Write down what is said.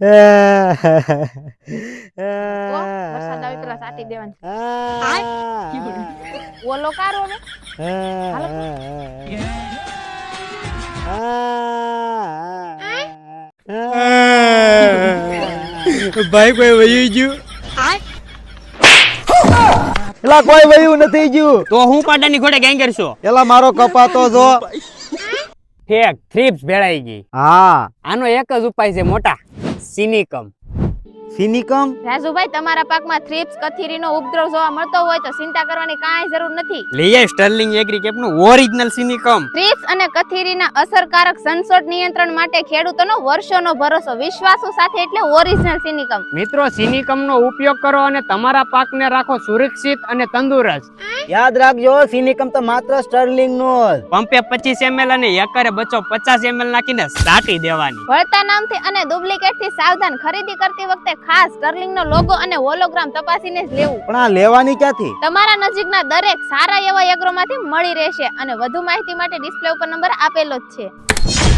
વરસાદ આવી પેલા સાટી દેવાની ઓલો કારો હવે ભાઈ કોઈ વયું ગયું એલા કોઈ વયું નથી ગયું તો હું પાડાની ઘોડે ગેંગર છો એલા મારો કપાતો જો ફેક થ્રીપ્સ ભેળાઈ ગઈ હા આનો એક જ ઉપાય છે મોટા સિનિકમ સિનિકમ રાજુભાઈ તમારા પાકમાં થ્રીપ્સ કથીરીનો ઉપદ્રવ જોવા મળતો હોય તો ચિંતા કરવાની કાંઈ જરૂર નથી લઈએ સ્ટર્લિંગ એગ્રીકેપ નું ઓરિજિનલ સિનિકમ થ્રીપ્સ અને કથીરીના અસરકારક સંસોટ નિયંત્રણ માટે ખેડૂતોનો વર્ષોનો ભરોસો વિશ્વાસુ સાથે એટલે ઓરિજિનલ સિનિકમ મિત્રો સિનિકમ નો ઉપયોગ કરો અને તમારા પાકને રાખો સુરક્ષિત અને તંદુરસ્ત યાદ રાખજો સિનિકમ તો માત્ર સ્ટર્લિંગ નો જ પંપે 25 ml અને એકરે બચો 50 ml નાખીને સાટી દેવાની વળતા નામથી અને ડુપ્લિકેટ થી સાવધાન ખરીદી કરતી વખતે ખાસ સ્ટર્લિંગ નો લોગો અને હોલોગ્રામ તપાસીને જ લેવું પણ આ લેવાની ક્યાંથી તમારા નજીકના દરેક સારા એવા એગ્રોમાંથી મળી રહેશે અને વધુ માહિતી માટે ડિસ્પ્લે ઉપર નંબર આપેલો જ છે